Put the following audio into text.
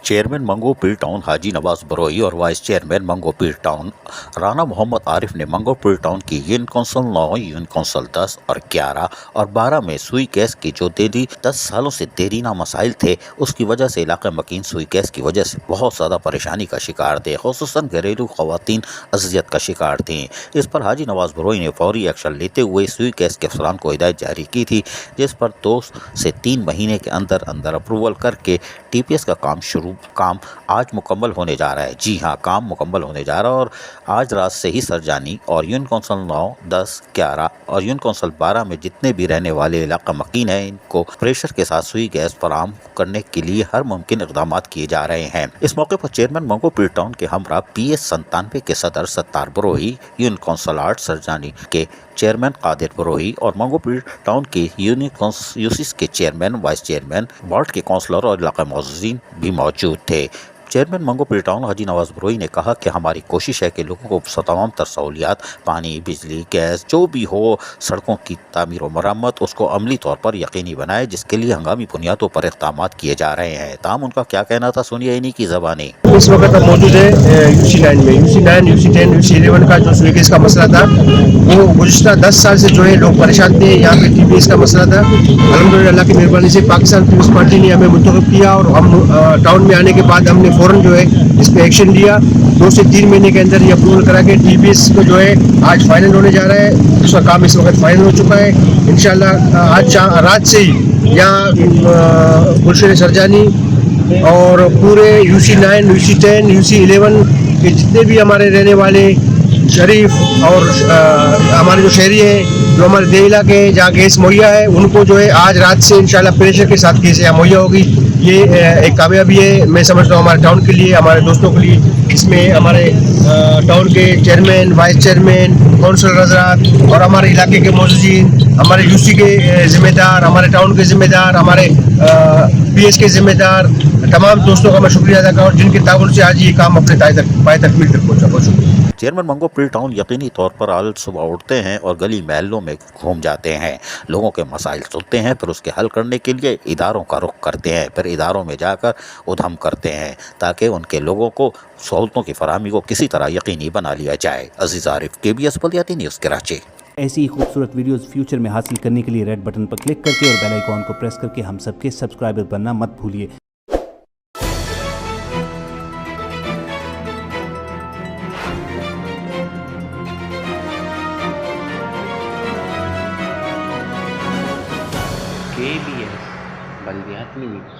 Chairman मंगो पीर town हाजी नवाज बरोई और vice chairman मंगो पीर town Rana Mohammad Arif ने मंगो पीर town की यूनियन कौंसिल 9, यूनियन कौंसिल 10 और 11 और 12 में सुई गैस की जो 10 सालों से देरीना मसाइल थे, उसकी वजह से इलाका मकीन सुई गैस की वजह से बहुत ज़्यादा परेशानी का शिकार थे, खुसूसन घरेलू ख़वातीन अज़ियत का शिकार थीं। इस पर हाजी नवाज बरोई ने फौरी एक्शन लेते हुए सुई गैस के अफसरान को हिदायत जारी की थी, जिस पर 2 से 3 महीने के अंदर अंदर अप्रूवल करके TPS का काम आज मुकम्मल होने जा रहा है। जी हाँ, काम मुकम्मल होने जा रहा है और आज रात से ही सरजानी और यूनियन कौंसिल 9, 10, 11 और यूनियन कौंसिल 12 में जितने भी रहने वाले इलाका मकीन हैं, इनको प्रेशर के साथ सुई गैस फराहम करने के लिए हर मुमकिन इक़दामात किए जा रहे हैं। इस मौके पर चेयरमैन मंगो पीर टाउन के हमरा PS 97 के सदर सत्तार बरोही, यूनियन कौंसिल 8 सरजानी के चेयरमैन कादिर बरोही और मंगो पीर टाउन के यूसिस के चेयरमैन, वाइस चेयरमैन, वार्ड के काउंसलर और इलाका मौजूदीन भी मौजूद थे। चेयरमैन मंगो पीर टाउन हाजी नवाज बरोई ने कहा कि हमारी कोशिश है कि लोगों को तमाम तर सहूलियात, पानी, बिजली, गैस जो भी हो, सड़कों की तामीर और मरम्मत, उसको अमली तौर पर यकीनी बनाए, जिसके लिए हंगामी बुनियादों पर इक़दामात किए जा रहे हैं। ताम उनका क्या कहना था, सुनिए इन्हीं की ज़बानी। इस वक्त हम मौजूद है UC9 में। UC9, UC10, UC11 का जो सुई का मसला था, वो गुज़श्ता 10 साल से जो है लोग परेशान थे। यहाँ पे TPS का मसला था। अल्हम्दुलिल्लाह अल्लाह की मेहरबानी से पाकिस्तान पीपल्स पार्टी ने हमें मुंतखब किया और हम टाउन में आने के बाद हमने फ़ौरन जो है इस पर एक्शन लिया। 2 से 3 महीने के अंदर ये अप्रूवल करा के TPS को जो है आज फाइनल होने जा रहा है। उसका काम इस वक्त फाइनल हो चुका है। इंशाल्लाह आज रात से ही यहाँ गुलशन सरजानी और पूरे UC9, UC10, UC11 के जितने भी हमारे रहने वाले शरीफ और हमारे जो शहरी हैं, जो हमारे देह इलाके जहाँ गैस मुहैया है, उनको जो है आज रात से इंशाल्लाह प्रेशर के साथ गैस यहाँ मुहैया होगी। ये एक कामयाबी है, मैं समझता हूँ हमारे टाउन के लिए, हमारे दोस्तों के लिए। इसमें हमारे टाउन के चेयरमैन, वाइस चेयरमैन, काउंसलर हज़रात और हमारे इलाके के मौजूदीन, हमारे UC के ज़िम्मेदार, हमारे टाउन के ज़िम्मेदार, हमारे PS के ज़िम्मेदार, तमाम दोस्तों का मैं शुक्रिया अदा करता हूँ जिनके ताउन से आज ये काम अपने पाए तकमील तक पहुँचा। चेयरमैन मंगो पीर टाउन यकीनी तौर पर आज सुबह उठते हैं और गली महलों में घूम जाते हैं, लोगों के मसाइल सुनते हैं, फिर उसके हल करने के लिए इदारों का रुख करते हैं, फिर इदारों में जाकर उधम करते हैं ताकि उनके लोगों को सहूलतों की फराहमी को किसी तरह यकीनी बना लिया जाए। अजीज़ आरिफ, KBS बल्दियाती न्यूज़, कराची। ऐसी ही खूबसूरत वीडियोस फ्यूचर में हासिल करने के लिए रेड बटन पर क्लिक करके और बेल आइकॉन को प्रेस करके हम सबके सब्सक्राइबर बनना मत भूलिए। KBS बल्दियाती न्यूज़।